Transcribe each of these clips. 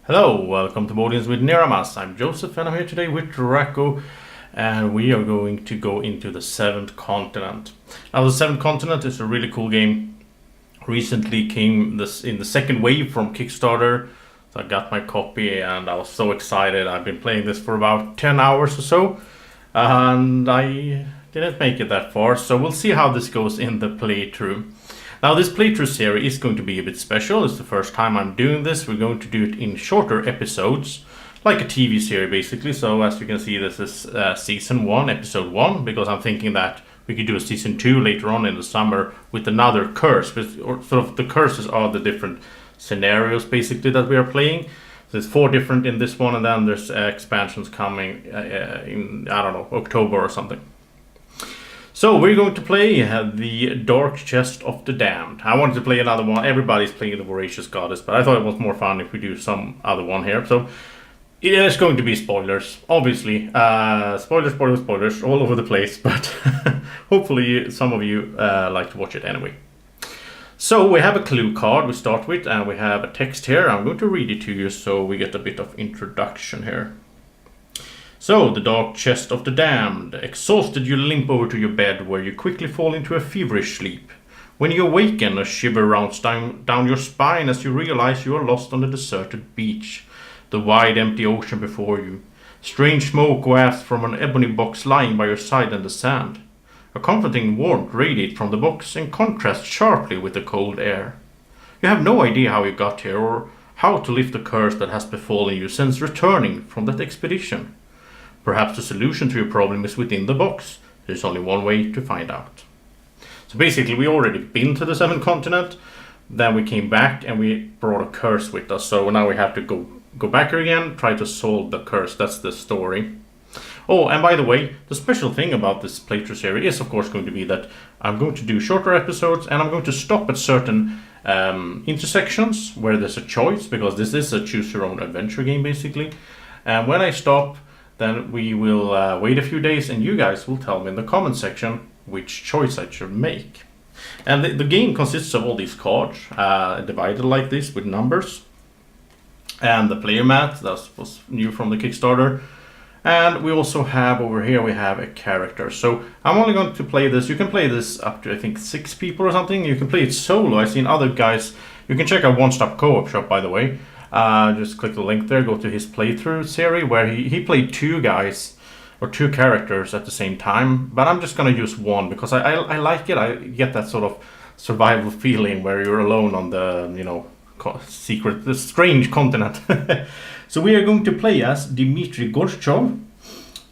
Hello, welcome to Boardings with Niramas. I'm Joseph and I'm here today with Draco, and we are going to go into the Seventh Continent. Now, the Seventh Continent is a really cool game. Recently came this in the second wave from Kickstarter, so I got my copy and I was so excited. I've been playing this for about 10 hours or so, and I didn't make it that far, so we'll see how this goes in the playthrough. Now, this playthrough series is going to be a bit special. It's the first time I'm doing this. We're going to do it in shorter episodes, like a TV series basically. So as you can see, this is season 1, episode 1, because I'm thinking that we could do a season 2 later on in the summer with another curse. Or sort of the curses are the different scenarios basically that we are playing. So there's 4 different in this one, and then there's expansions coming in, I don't know, October or something. So we're going to play the Dark Chest of the Damned. I wanted to play another one. Everybody's playing the Voracious Goddess, but I thought it was more fun if we do some other one here. So it is going to be spoilers, obviously. Spoilers all over the place, but hopefully some of you like to watch it anyway. So we have a clue card we start with, and we have a text here. I'm going to read it to you so we get a bit of introduction here. So, the Dark Chest of the Damned. Exhausted, you limp over to your bed, where you quickly fall into a feverish sleep. When you awaken, a shiver runs down your spine as you realize you are lost on a deserted beach. The wide, empty ocean before you. Strange smoke wafts from an ebony box lying by your side in the sand. A comforting warmth radiates from the box and contrasts sharply with the cold air. You have no idea how you got here or how to lift the curse that has befallen you since returning from that expedition. Perhaps the solution to your problem is within the box. There's only one way to find out. So basically, we already been to the Seventh Continent. Then we came back and we brought a curse with us. So now we have to go back here again, try to solve the curse. That's the story. Oh, and by the way, the special thing about this playthrough series is of course going to be that I'm going to do shorter episodes, and I'm going to stop at certain intersections where there's a choice, because this is a choose your own adventure game basically. And when I stop, then we will wait a few days and you guys will tell me in the comment section which choice I should make. And the game consists of all these cards divided like this with numbers. And the player mat, that was new from the Kickstarter. And we also have over here, we have a character. So I'm only going to play this. You can play this up to I think 6 people or something. You can play it solo. I've seen other guys. You can check out One Stop Co-op Shop, by the way. Just click the link there, go to his playthrough series where he played 2 guys or 2 characters at the same time, but I'm just gonna use one because I like it. I get that sort of survival feeling where you're alone on the the strange continent. So we are going to play as Dmitry Gorchov,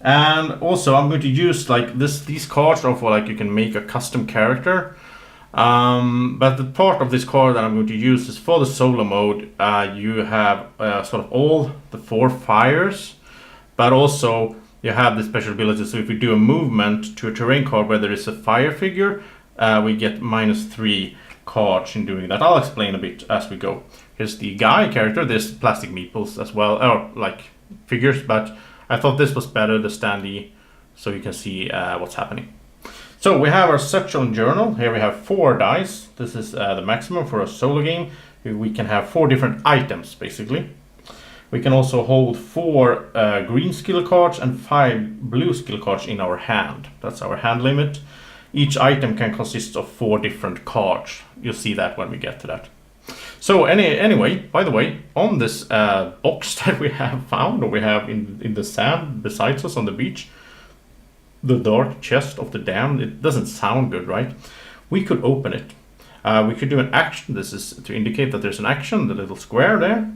and also I'm going to use like these cards are for like you can make a custom character. But the part of this card that I'm going to use is for the solo mode. You have sort of all the 4 fires, but also you have the special ability. So if we do a movement to a terrain card where there is a fire figure, we get -3 cards in doing that. I'll explain a bit as we go. Here's the guy character. There's plastic meeples as well, or like figures, but I thought this was better, the standee, so you can see what's happening. So we have our section journal. Here we have 4 dice. This is the maximum for a solo game. We can have 4 different items basically. We can also hold 4 green skill cards and 5 blue skill cards in our hand. That's our hand limit. Each item can consist of 4 different cards. You'll see that when we get to that. So anyway, by the way, on this box that we have found, or we have in the sand besides us on the beach, the Dark Chest of the Damned. It doesn't sound good, right? We could open it. We could do an action. This is to indicate that there's an action, the little square there.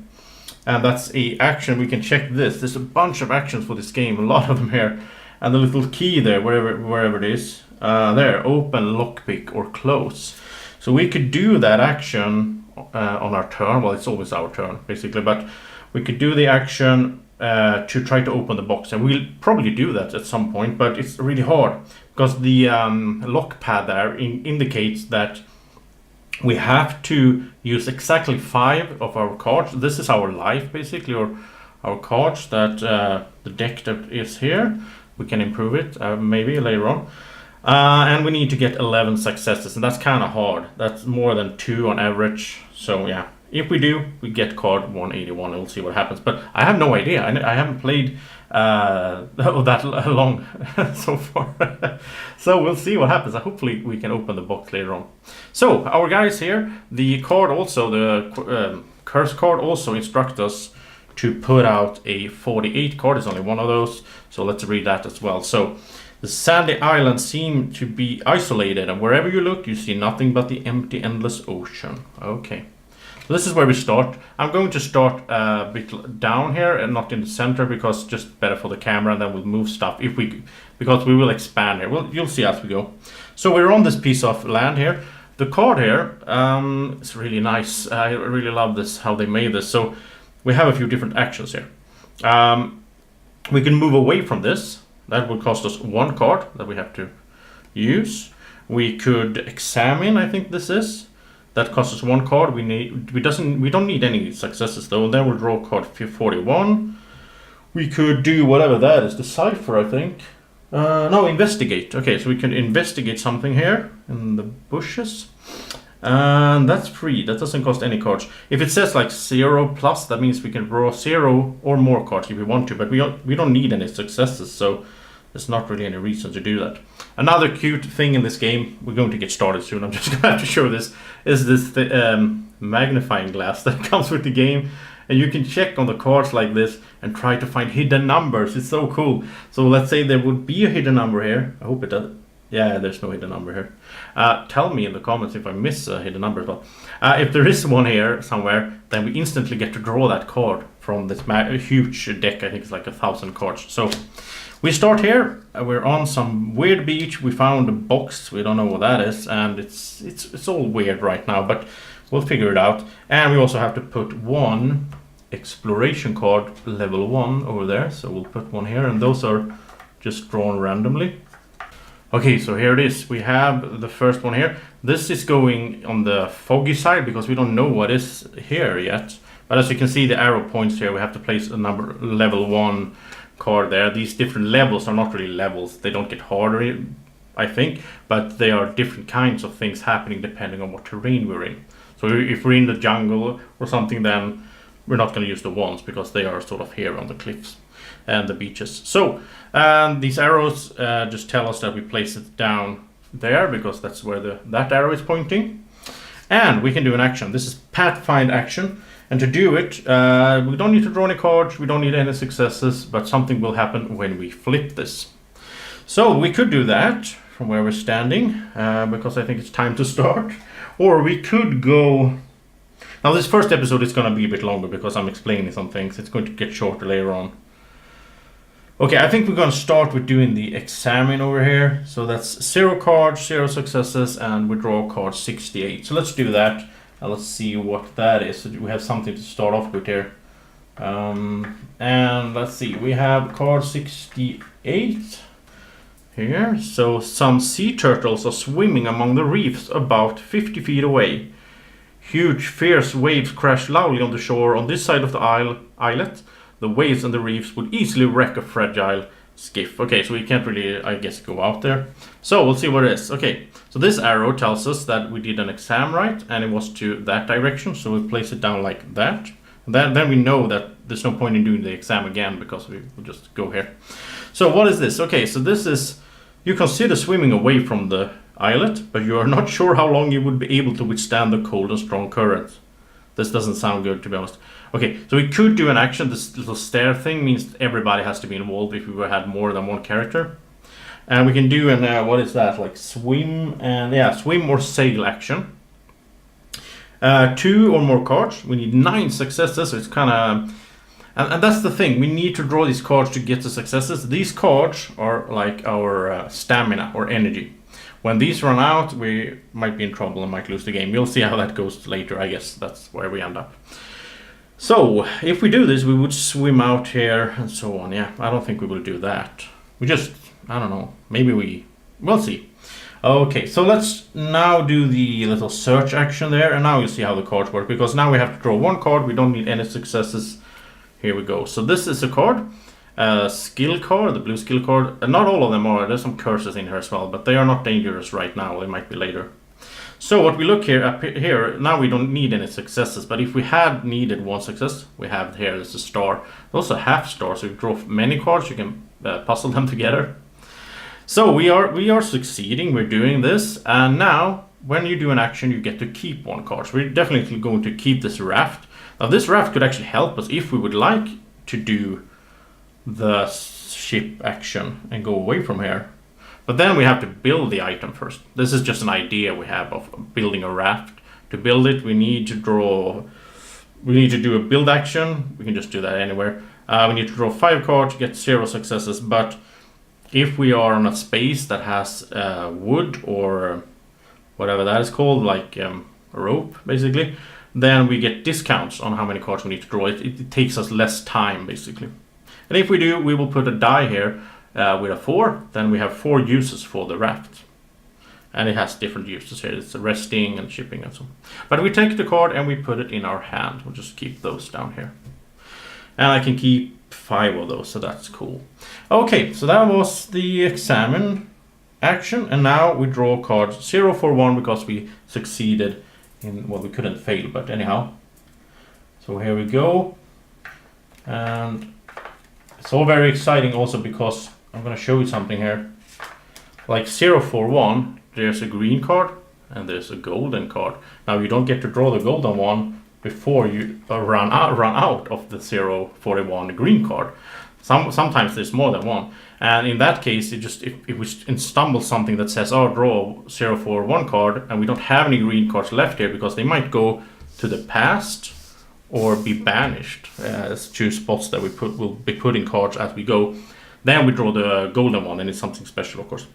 And that's a action. We can check this. There's a bunch of actions for this game, a lot of them here. And the little key there, wherever it is, there, open, lockpick, or close. So we could do that action on our turn. Well, it's always our turn, basically. But we could do the action to try to open the box, and we'll probably do that at some point, but it's really hard because the lock pad there indicates that we have to use exactly 5 of our cards. This is our life basically, or our cards that the deck that is here. We can improve it maybe later on, and we need to get 11 successes, and that's kind of hard. That's more than 2 on average, so yeah, If we do, we get card 181 and we'll see what happens. But I have no idea. I haven't played that long so far. So we'll see what happens. Hopefully we can open the box later on. So our guys here, the card also, the curse card also instructs us to put out a 48 card. It's only one of those. So let's read that as well. So the sandy islands seem to be isolated, and wherever you look, you see nothing but the empty, endless ocean. Okay. So this is where we start. I'm going to start a bit down here and not in the center because just better for the camera, and then we'll move stuff because we will expand here. You'll see as we go. So we're on this piece of land here. The card here is really nice. I really love this, how they made this. So we have a few different actions here. We can move away from this. That would cost us one card that we have to use. We could examine, I think this is. That costs us one card. We don't need any successes though. Then we'll draw card 41. We could do whatever that is. Decipher, I think. No, investigate. Okay, so we can investigate something here in the bushes. And that's free. That doesn't cost any cards. If it says like 0+, that means we can draw 0 or more cards if we want to. But we don't need any successes, so there's not really any reason to do that. Another cute thing in this game, we're going to get started soon, I'm just going to have to show this, is this magnifying glass that comes with the game. And you can check on the cards like this and try to find hidden numbers. It's so cool. So let's say there would be a hidden number here. I hope it does. Yeah, there's no hidden number here. Tell me in the comments if I miss a hidden number as well. If there is one here somewhere, then we instantly get to draw that card from this huge deck. I think it's like 1,000 cards. So we start here. We're on some weird beach. We found a box. We don't know what that is, and it's all weird right now, but we'll figure it out. And we also have to put one exploration card, level 1, over there. So we'll put one here, and those are just drawn randomly. Okay, so here it is. We have the first one here. This is going on the foggy side because we don't know what is here yet. But as you can see, the arrow points here. We have to place a number level 1 card there. These different levels are not really levels. They don't get harder, I think, but they are different kinds of things happening depending on what terrain we're in. So if we're in the jungle or something, then we're not going to use the ones because they are sort of here on the cliffs and the beaches. So these arrows just tell us that we place it down there because that's where that arrow is pointing. And we can do an action. This is pathfind action. And to do it, we don't need to draw any cards, we don't need any successes, but something will happen when we flip this. So we could do that from where we're standing, because I think it's time to start. Or we could go... Now this first episode is going to be a bit longer because I'm explaining some things. It's going to get shorter later on. Okay, I think we're going to start with doing the examine over here. So that's 0 cards, 0 successes, and we draw card 68. So let's do that. Let's see what that is. So we have something to start off with here. And let's see, we have card 68 here. So some sea turtles are swimming among the reefs about 50 feet away. Huge, fierce waves crash loudly on the shore on this side of the islet. The waves and the reefs would easily wreck a fragile skiff. Okay, so we can't really, I guess, go out there. So we'll see what it is. Okay, so this arrow tells us that we did an exam right, and it was to that direction. So we place it down like that. Then we know that there's no point in doing the exam again because we will just go here. So what is this? Okay, so this is, you consider swimming away from the islet, but you are not sure how long you would be able to withstand the cold and strong currents. This doesn't sound good, to be honest. Okay, so we could do an action. This little stair thing means everybody has to be involved if we had more than one character. And we can do an, what is that, like swim and, yeah, swim or sail action. 2 or more cards. We need 9 successes, so it's kind of... And that's the thing, we need to draw these cards to get the successes. These cards are like our stamina or energy. When these run out, we might be in trouble and might lose the game. We'll see how that goes later, I guess that's where we end up. So, if we do this, we would swim out here and so on. Yeah, I don't think we will do that. We just, I don't know, maybe we'll see. Okay, so let's now do the little search action there, and now you'll see how the cards work, because now we have to draw 1 card, we don't need any successes. Here we go. So this is a card, skill card, the blue skill card. Not all of them are, there's some curses in here as well, but they are not dangerous right now, they might be later. So what we look here up here, now we don't need any successes, but if we had needed one success, we have here as a star. Those are half stars, so if you draw many cards, you can puzzle them together. So we are succeeding, we're doing this, and now when you do an action, you get to keep one card. So we're definitely going to keep this raft. Now this raft could actually help us if we would like to do the ship action and go away from here. But then we have to build the item first. This is just an idea we have of building a raft. To build it, we need to do a build action. We can just do that anywhere. We need to draw 5 cards to get 0 successes, but if we are on a space that has wood or whatever that is called, like a rope basically, then we get discounts on how many cards we need to draw. It takes us less time basically. And if we do, we will put a die here with a 4, then we have 4 uses for the raft. And it has different uses here. It's resting and shipping and so on. But we take the card and we put it in our hand. We'll just keep those down here. And I can keep 5 of those, so that's cool. Okay, so that was the examine action, and now we draw card 041 because we succeeded in, well, we couldn't fail, but anyhow. So here we go, and it's all very exciting also because I'm going to show you something here. Like 041, there's a green card and there's a golden card. Now you don't get to draw the golden one before you run out of the 041 green card. Sometimes there's more than one, and in that case if we stumble something that says, oh, draw 041 card, and we don't have any green cards left here because they might go to the past or be banished as 2 spots that will be putting cards as we go, then we draw the golden one, and it's something special, of course.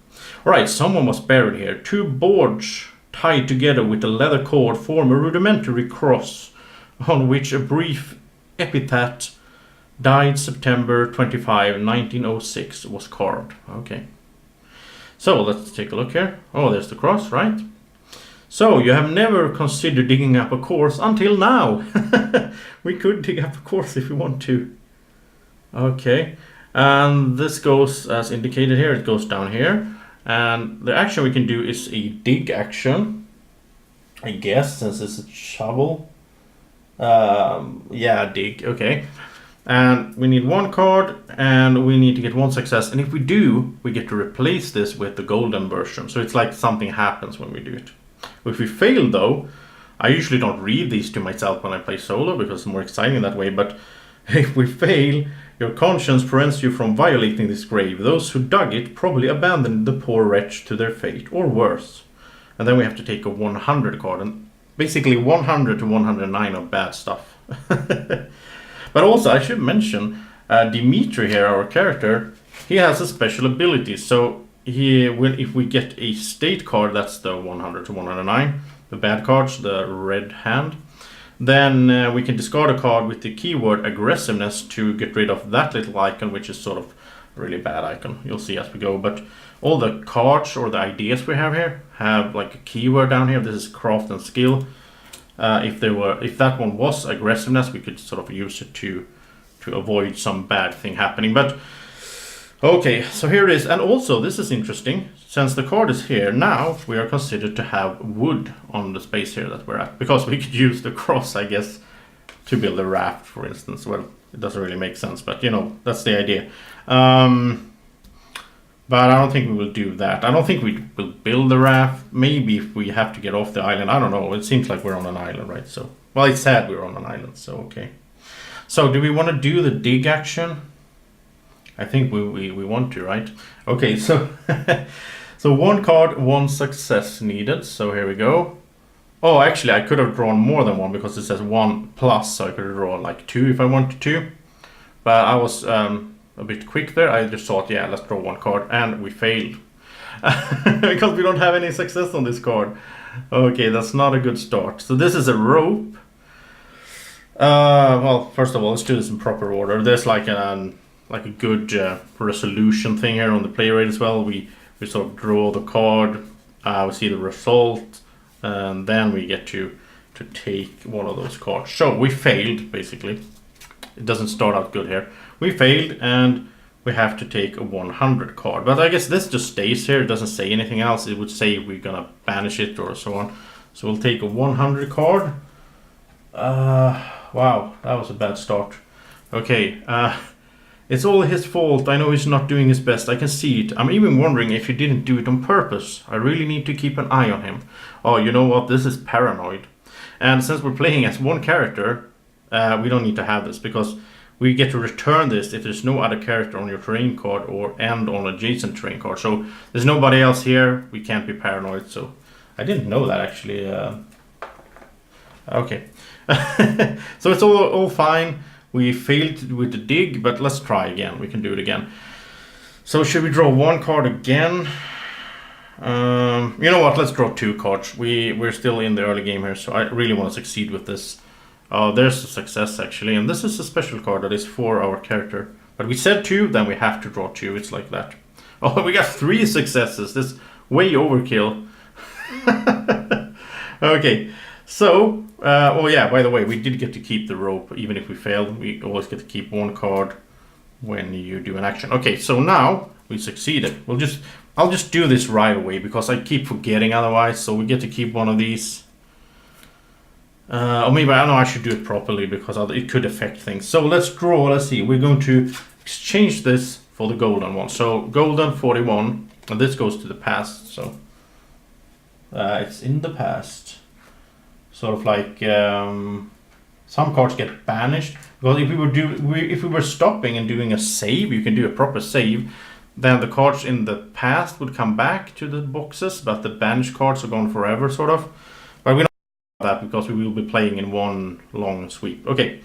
All right, someone was buried here. 2 boards tied together with a leather cord form a rudimentary cross on which a brief epithet, died September 25, 1906, was carved. Okay. So let's take a look here. Oh, there's the cross, right? So you have never considered digging up a course until now. We could dig up a course if we want to. Okay. And this goes as indicated here. It goes down here. And the action we can do is a dig action, I guess, since it's a shovel. Yeah, dig. Okay. And we need 1 card, and we need to get 1 success. And if we do, we get to replace this with the golden version. So it's like something happens when we do it. If we fail, though, I usually don't read these to myself when I play solo because it's more exciting that way. But if we fail, your conscience prevents you from violating this grave. Those who dug it probably abandoned the poor wretch to their fate, or worse. And then we have to take a 100 card. And basically 100 to 109 are bad stuff. But also, I should mention, Dimitri here, our character, he has a special ability. So if we get a state card, that's the 100 to 109, the bad cards, the red hand, then we can discard a card with the keyword aggressiveness to get rid of that little icon, which is sort of a really bad icon. You'll see as we go. But all the cards or the ideas we have here have like a keyword down here. This is craft and skill. If that one was aggressiveness, we could sort of use it to avoid some bad thing happening. But okay, so here it is. And also, this is interesting. Since the card is here, now we are considered to have wood on the space here that we're at. Because we could use the cross, I guess, to build a raft, for instance. Well, it doesn't really make sense, but, you know, that's the idea. But I don't think we will do that. I don't think we will build the raft. Maybe if we have to get off the island. I don't know. It seems like we're on an island, right? So, well, it said we're on an island, so okay. So, do we want to do the dig action? I think we want to, right? Okay, so so 1 card, 1 success needed. So here we go. Oh, actually, I could have drawn more than 1 because it says 1 plus, so I could have drawn like 2 if I wanted to. But I was a bit quick there. I just thought, yeah, let's draw 1 card, and we failed because we don't have any success on this card. Okay, that's not a good start. So this is a rope. Well, first of all, let's do this in proper order. There's like a good resolution thing here on the play rate as well. We sort of draw the card, we see the result, and then we get to take one of those cards. So we failed, basically. It doesn't start out good here. We failed, and we have to take a 100 card. But I guess this just stays here. It doesn't say anything else. It would say we're gonna banish it or so on. So we'll take a 100 card. Wow, that was a bad start. Okay, it's all his fault. I know he's not doing his best. I can see it. I'm even wondering if he didn't do it on purpose. I really need to keep an eye on him. Oh, you know what? This is paranoid. And since we're playing as one character, we don't need to have this because we get to return this if there's no other character on your terrain card and on adjacent terrain card. So there's nobody else here. We can't be paranoid. So I didn't know that actually. Okay. So it's all fine. We failed with the dig, but let's try again. We can do it again. So should we draw one card again? You know what? Let's draw two cards. We're still in the early game here, so I really want to succeed with this. Oh, there's a success actually, and this is a special card that is for our character. But we said two, then we have to draw two. It's like that. Oh, we got 3 successes. This is way overkill. Okay, so oh yeah. By the way, we did get to keep the rope, even if we failed. We always get to keep one card when you do an action. Okay, so now we succeeded. I'll just do this right away because I keep forgetting otherwise. So we get to keep one of these. Or maybe I know I should do it properly because it could affect things. So let's draw. Let's see. We're going to exchange this for the golden one. So golden 41, and this goes to the past. So it's in the past. Sort of like some cards get banished. Because if we were stopping and doing a save, you can do a proper save. Then the cards in the past would come back to the boxes, but the banished cards are gone forever, sort of. But we don't do that because we will be playing in one long sweep. Okay,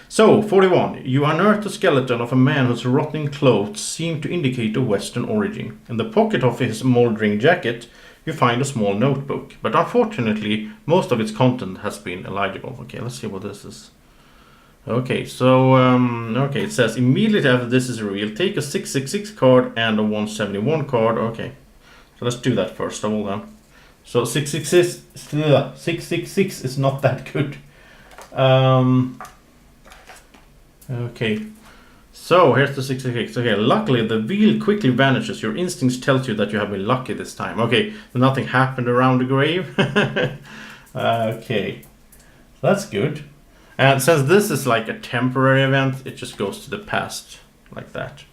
so 41. You unearth the skeleton of a man whose rotting clothes seem to indicate a Western origin. In the pocket of his moldering jacket, you find a small notebook, but unfortunately, most of its content has been illegible. Okay, let's see what this is. Okay, so okay, it says immediately after this is revealed, take a 666 card and a 171 card. Okay, so let's do that first of all then. So 666 is not that good. Okay, so here's the 666. Okay, luckily the wheel quickly vanishes. Your instincts tells you that you have been lucky this time. Okay, so nothing happened around the grave. Okay, that's good. And since this is like a temporary event, it just goes to the past, like that.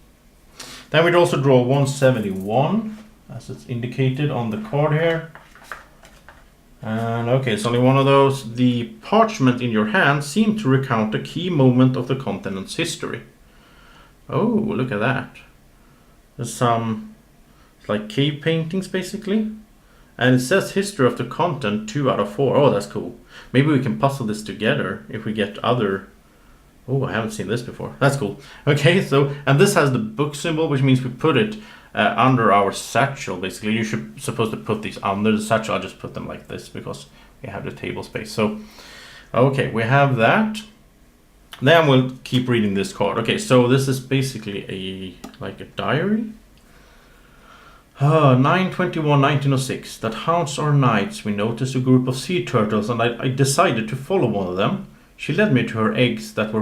Then we'd also draw 171, as it's indicated on the card here. And okay, it's only one of those. The parchment in your hand seemed to recount a key moment of the continent's history. Oh, look at that. There's some, it's like cave paintings, basically. And it says history of the continent 2 out of 4. Oh, that's cool. Maybe we can puzzle this together if we get other... Oh, I haven't seen this before. That's cool. Okay, so... And this has the book symbol, which means we put it under our satchel, basically. You should supposed to put these under the satchel. I'll just put them like this because we have the table space. So, okay, we have that. Then we'll keep reading this card. Okay, so this is basically like a diary. 9/21/1906. That haunts our nights. We noticed a group of sea turtles, and I decided to follow one of them. She led me to her eggs that were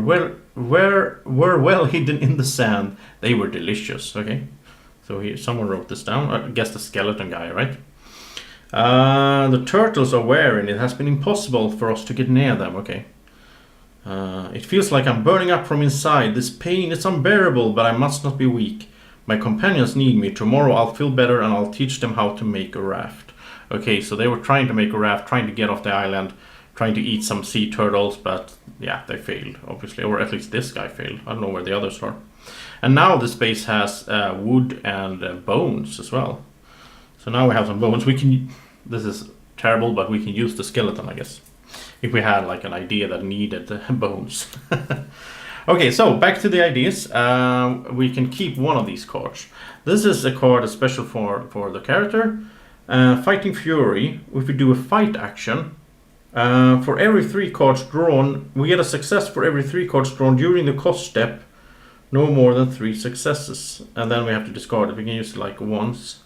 well hidden in the sand. They were delicious. Okay, so here someone wrote this down. I guess the skeleton guy, right? The turtles are wearing. It has been impossible for us to get near them. Okay. It feels like I'm burning up from inside. This pain is unbearable, but I must not be weak. My companions need me. Tomorrow I'll feel better and I'll teach them how to make a raft. Okay, so they were trying to make a raft, trying to get off the island, trying to eat some sea turtles, but yeah, they failed, obviously. Or at least this guy failed. I don't know where the others are. And now this base has wood and bones as well. So now we have some bones. We can... This is terrible, but we can use the skeleton, I guess. If we had like an idea that needed bones. Okay, so back to the ideas. We can keep one of these cards. This is a card special for the character. Fighting Fury. If we do a fight action, for every 3 cards drawn, we get a success for every 3 cards drawn during the cost step. No more than 3 successes. And then we have to discard it. We can use it like once.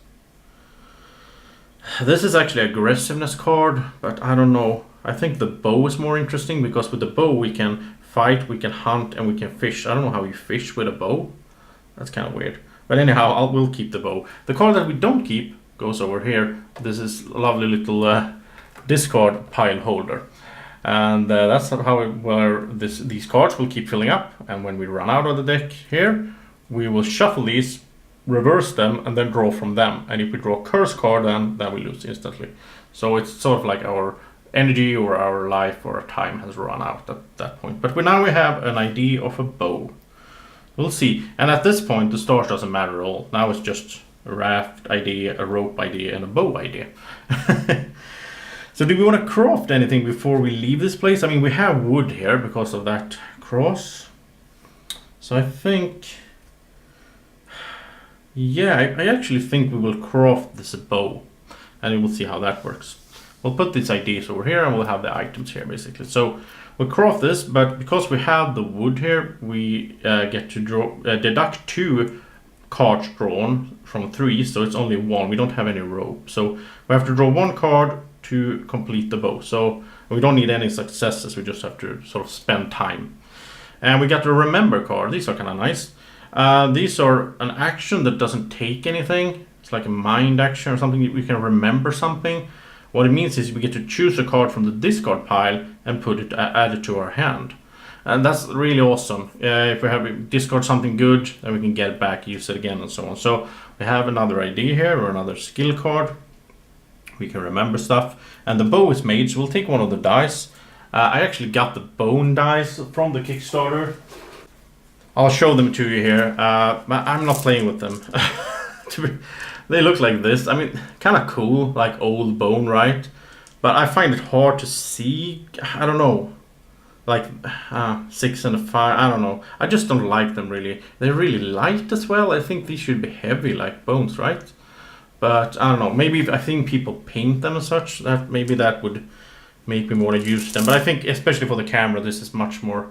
This is actually aggressiveness card, but I don't know. I think the bow is more interesting because with the bow we can fight, we can hunt, and we can fish. I don't know how you fish with a bow. That's kind of weird. But anyhow, we'll keep the bow. The card that we don't keep goes over here. This is a lovely little discard pile holder. And that's where these cards will keep filling up. And when we run out of the deck here, we will shuffle these, reverse them, and then draw from them. And if we draw a curse card, then we lose instantly. So it's sort of like our energy or our life or our time has run out at that point. But now we have an idea of a bow. We'll see. And at this point, the stars doesn't matter at all. Now it's just a raft idea, a rope idea, and a bow idea. So do we want to craft anything before we leave this place? I mean, we have wood here because of that cross. So I think... yeah, I actually think we will craft this bow. And we'll see how that works. We'll put these ideas over here and we'll have the items here basically. So we'll craft this, but because we have the wood here, we get to deduct 2 cards drawn from 3, so it's only 1. We don't have any rope. So we have to draw 1 card to complete the bow. So we don't need any successes, we just have to sort of spend time. And we got the remember card. These are kind of nice. These are an action that doesn't take anything. It's like a mind action or something. We can remember something. What it means is we get to choose a card from the discard pile and add it to our hand. And that's really awesome. If we have discard something good, then we can get it back, use it again, and so on. So we have another idea here, or another skill card. We can remember stuff. And the bow is made, so we'll take one of the dice. I actually got the bone dice from the Kickstarter. I'll show them to you here. I'm not playing with them. They look like this. I mean, kind of cool, like old bone, right? But I find it hard to see. I don't know. Like 6 and a 5. I don't know. I just don't like them really. They're really light as well. I think these should be heavy like bones, right? But I don't know. Maybe I think people paint them as such. That maybe that would make me want to use them. But I think especially for the camera, this is much more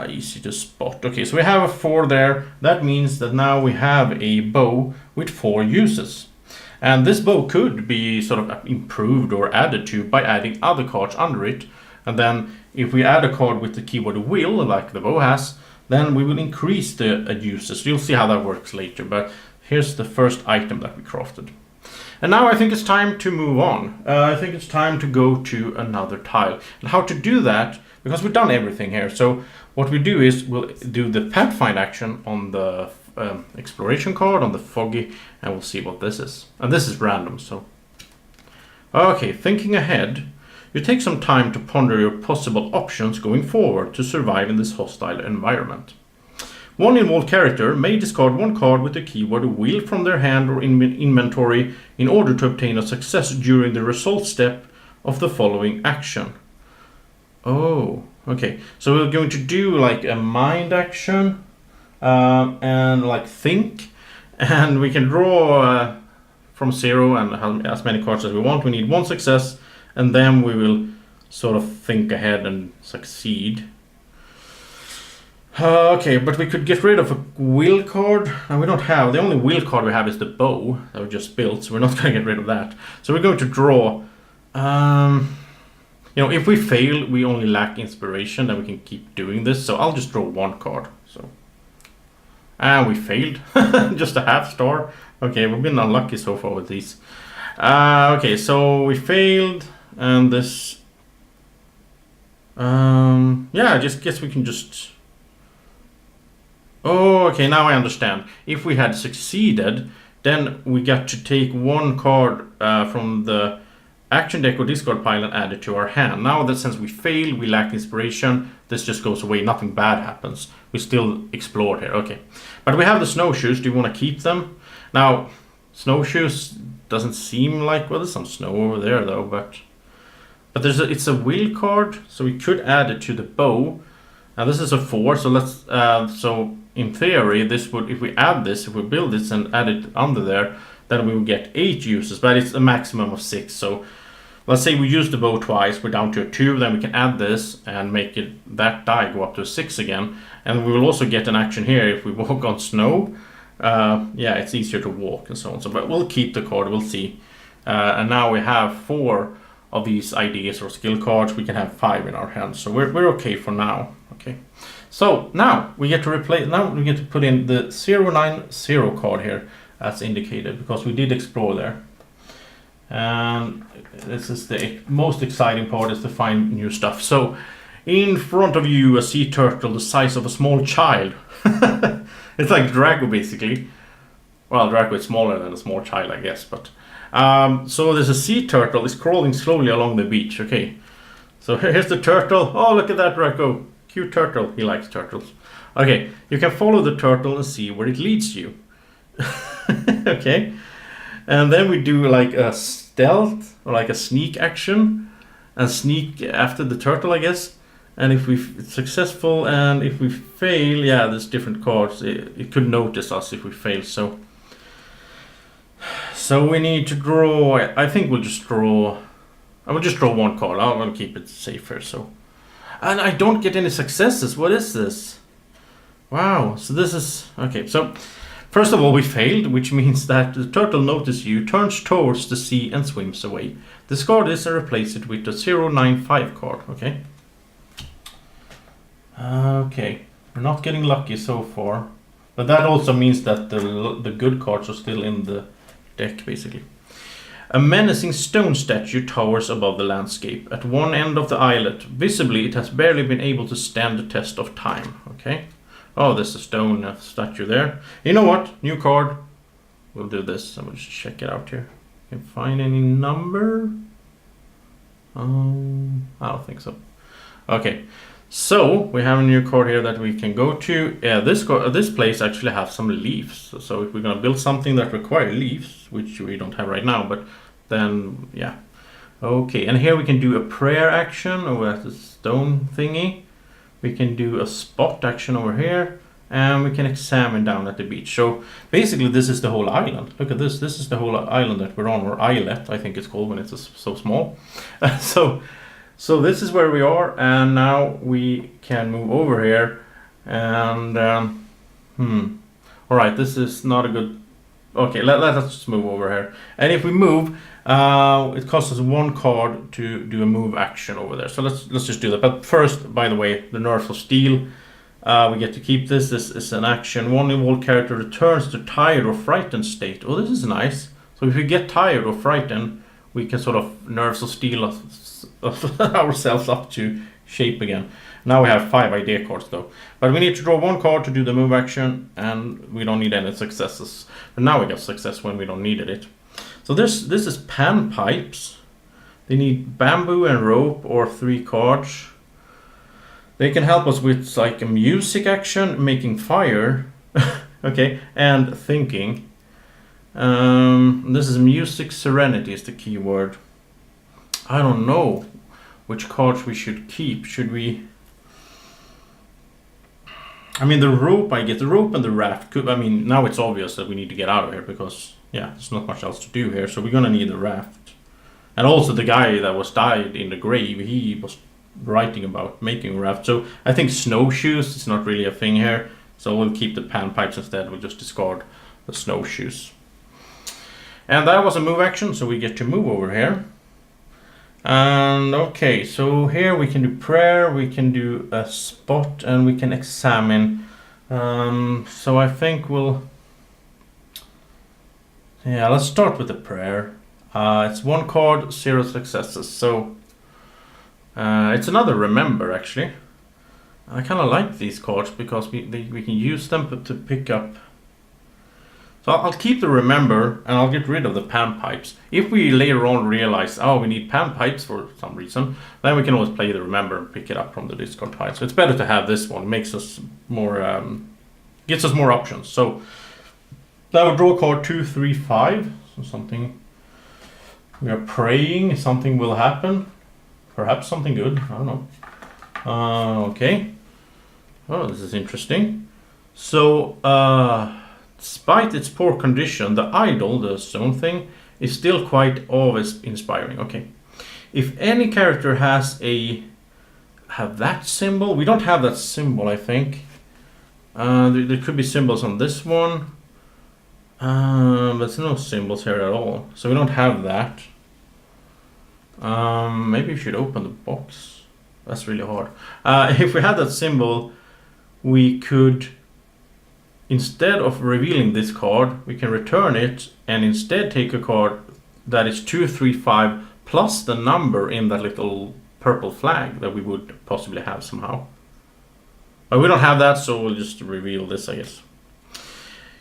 easy to spot. Okay, so we have a 4 there. That means that now we have a bow with 4 uses. And this bow could be sort of improved or added to by adding other cards under it. And then if we add a card with the keyword will, like the bow has, then we will increase the uses. You'll see how that works later. But here's the first item that we crafted. And now I think it's time to move on. I think it's time to go to another tile. And how to do that, because we've done everything here. So what we do is we'll do the pathfind action on the exploration card, on the foggy, and we'll see what this is. And this is random, so. Okay, thinking ahead, you take some time to ponder your possible options going forward to survive in this hostile environment. One involved character may discard 1 card with the keyword will from their hand or inventory in order to obtain a success during the result step of the following action. Oh, okay. So we're going to do like a mind action and like think, and we can draw from 0 and as many cards as we want. We need 1 success, and then we will sort of think ahead and succeed. Okay, but we could get rid of a will card, and we don't have. The only will card we have is the bow that we just built, so we're not going to get rid of that. So we're going to draw. If we fail, we only lack inspiration, then we can keep doing this. So I'll just draw 1 card. So, and we failed, just a half star. Okay, we've been unlucky so far with these. Okay, so we failed, and this. I just guess we can just. Oh, okay, now I understand. If we had succeeded, then we got to take 1 card from the action deck or discard pile and add it to our hand. Now that since we failed, we lack inspiration, this just goes away. Nothing bad happens. We still explored here. Okay, but we have the snowshoes. Do you want to keep them? Now, snowshoes doesn't seem like, well, there's some snow over there though, but it's a will card, so we could add it to the bow. Now this is a 4, so let's so in theory this would, if we add this, if we build this and add it under there, then we will get 8 uses, but it's a maximum of 6. So let's say we use the bow twice, we're down to a 2, then we can add this and make that die go up to a 6 again. And we will also get an action here if we walk on snow. It's easier to walk and so on. So, but we'll keep the card, we'll see. And now we have 4 of these ideas or skill cards. We can have 5 in our hands, so we're okay for now. Okay, so now we get to replace. Now we get to put in the 090 card here as indicated, because we did explore there. And this is the most exciting part, is to find new stuff. So in front of you, a sea turtle the size of a small child. It's like Draco basically. Well, Draco is smaller than a small child, I guess, but so there's a sea turtle is crawling slowly along the beach. Okay, so here's the turtle. Oh, look at that, Draco. Cute turtle. He likes turtles. Okay, you can follow the turtle and see where it leads you. Okay, and then we do like a stealth or like a sneak action and sneak after the turtle, I guess. And if we're successful and if we fail, yeah, there's different cards. It could notice us if we fail. So we need to draw. I think we'll just draw. I will just draw one card. I'll keep it safer. So, and I don't get any successes. What is this? Wow. So this is okay. So first of all, we failed, which means that the turtle notices you, turns towards the sea, and swims away. Discard this and replace it with the 095 card. Okay. Okay. We're not getting lucky so far, but that also means that the good cards are still in the deck, basically. A menacing stone statue towers above the landscape. At one end of the islet, visibly, it has barely been able to stand the test of time. Okay. Oh, there's a stone statue there. You know what? New card. We'll do this. I'm going to check it out here. Can find any number? I don't think so. Okay. So we have a new card here that we can go to. Yeah, this place actually has some leaves. So if we're gonna build something that requires leaves, which we don't have right now, but then yeah. Okay, and here we can do a prayer action over at the stone thingy. We can do a spot action over here, and we can examine down at the beach. So basically, this is the whole island. Look at this. This is the whole island that we're on, or islet, I think it's called when it's so small. So this is where we are, and now we can move over here, and all right, this is not a good. Okay, let us just move over here, and if we move, it costs us one card to do a move action over there. So let's just do that. But first, by the way, the nerf of steel, we get to keep this. This is an action. One evolved character returns to tired or frightened state. Oh, this is nice. So if we get tired or frightened, we can sort of nerfs of steel ourselves up to shape again. Now we have 5 idea cards though, but we need to draw one card to do the move action, and we don't need any successes. But now we got success when we don't needed it. So this is pan pipes. They need bamboo and rope or 3 cards. They can help us with like a music action, making fire, okay, and thinking. This is music serenity is the key word. I don't know which cards we should keep. Should we? I mean, the rope, I get the rope and the raft. Could, I mean, now it's obvious that we need to get out of here because, yeah, there's not much else to do here. So we're going to need the raft. And also the guy that was died in the grave, he was writing about making a raft. So I think snowshoes is not really a thing here. So we'll keep the pan pipes instead. We'll just discard the snowshoes. And that was a move action, so we get to move over here. And okay, so here we can do prayer, we can do a spot, and we can examine. So I think let's start with the prayer. It's 1 card, 0 successes. So it's another remember actually. I kind of like these cards because we can use them to pick up. So I'll keep the remember and I'll get rid of the pan pipes. If we later on realize, oh, we need pan pipes for some reason, then we can always play the remember and pick it up from the discard pile. So it's better to have this one. It makes us more, gets us more options. So that would draw card 2, 3, 5. So something, we are praying something will happen. Perhaps something good, I don't know. Okay. Oh, this is interesting. So, despite its poor condition, the idol, the stone thing, is still quite awe-inspiring. Okay. If any character have that symbol, we don't have that symbol, I think. There could be symbols on this one, but there's no symbols here at all, so we don't have that. Maybe we should open the box. That's really hard. If we had that symbol, we could, instead of revealing this card, we can return it and instead take a card that is 235 plus the number in that little purple flag that we would possibly have somehow. But we don't have that, so we'll just reveal this, I guess.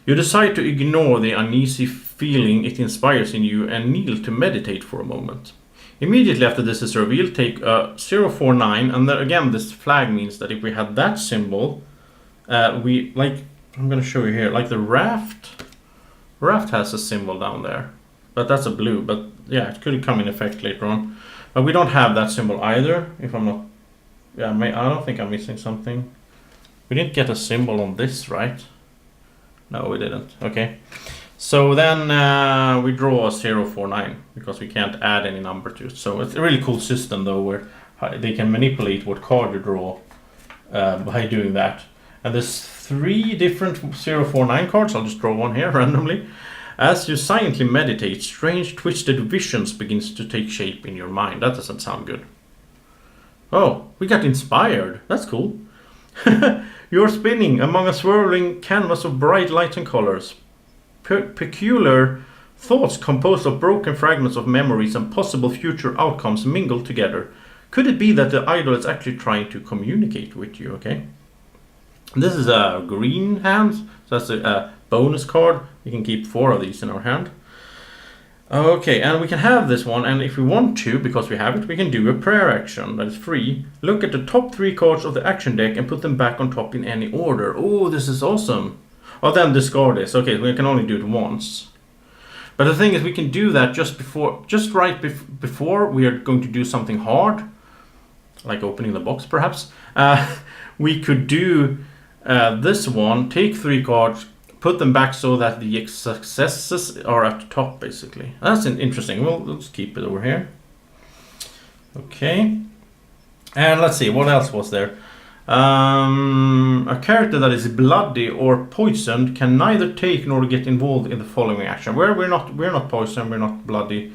You decide to ignore the uneasy feeling it inspires in you and kneel to meditate for a moment. Immediately after this is revealed, take a 049, and then again this flag means that if we had that symbol, we, like, I'm going to show you here, like the raft has a symbol down there, but that's a blue, but yeah, it could come in effect later on. But we don't have that symbol either, if I'm not, yeah, I don't think I'm missing something. We didn't get a symbol on this, right? No, we didn't. Okay. So then we draw a 049 because we can't add any number to it. So it's a really cool system though, where they can manipulate what card you draw by doing that. And there's 3 different 049 cards. I'll just draw one here randomly. As you silently meditate, strange twisted visions begins to take shape in your mind. That doesn't sound good. Oh, we got inspired. That's cool. You're spinning among a swirling canvas of bright lights and colors. Peculiar thoughts composed of broken fragments of memories and possible future outcomes mingle together. Could it be that the idol is actually trying to communicate with you? Okay. This is a green hand, so that's a bonus card. We can keep 4 of these in our hand. Okay, and we can have this one, and if we want to, because we have it, we can do a prayer action that is free. Look at the top 3 cards of the action deck and put them back on top in any order. Oh, this is awesome. Oh, then discard this. Okay, we can only do it once. But the thing is, we can do that just right before we are going to do something hard, like opening the box, perhaps. We could do this one, take 3 cards, put them back so that the successes are at the top, basically. That's interesting. Well, let's keep it over here. Okay. And let's see, what else was there? A character that is bloody or poisoned can neither take nor get involved in the following action. Where we're not poisoned, we're not bloody.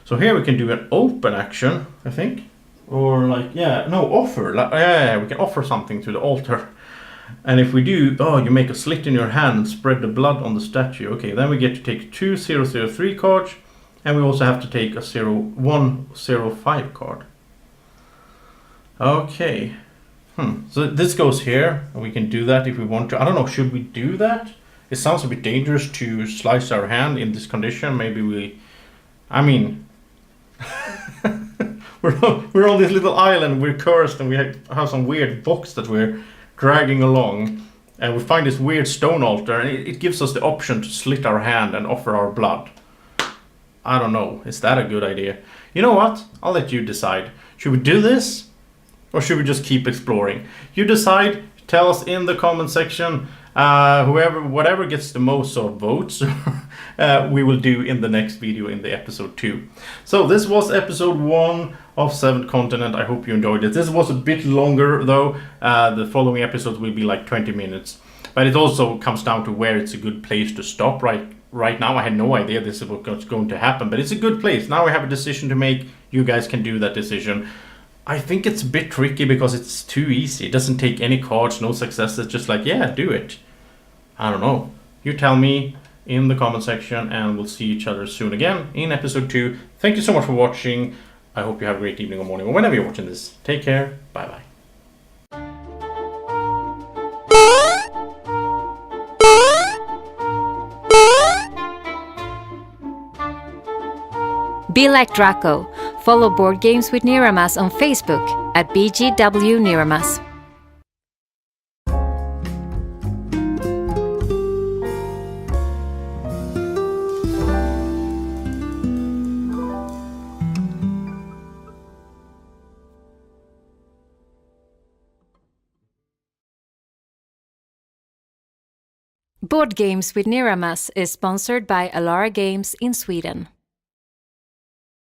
So here we can do an open action, I think. Or like, yeah, no, offer. Yeah, we can offer something to the altar. And if we do, oh, you make a slit in your hand and spread the blood on the statue. Okay, then we get to take 2 003 cards, and we also have to take a 0105 card. Okay. So this goes here, and we can do that if we want to. I don't know, should we do that? It sounds a bit dangerous to slice our hand in this condition. Maybe I mean, we're on this little island, we're cursed, and we have some weird box that we're dragging along, and we find this weird stone altar, and it gives us the option to slit our hand and offer our blood. I don't know, is that a good idea? You know what? I'll let you decide. Should we do this? Or should we just keep exploring? You decide, tell us in the comment section. Whatever gets the most sort of votes, we will do in the next video in the episode 2. So this was episode 1 of 7th Continent. I hope you enjoyed it. This was a bit longer though. The following episodes will be like 20 minutes. But it also comes down to where it's a good place to stop. Right now I had no idea this was going to happen, but it's a good place. Now we have a decision to make. You guys can do that decision. I think it's a bit tricky because it's too easy. It doesn't take any cards, no successes, just like, yeah, do it. I don't know. You tell me in the comment section, and we'll see each other soon again in episode 2. Thank you so much for watching. I hope you have a great evening or morning, or whenever you're watching this. Take care. Bye-bye. Be like Draco. Follow Board Games with Niramas on Facebook at BGW Niramas. Board Games with Niramas is sponsored by Alara Games in Sweden.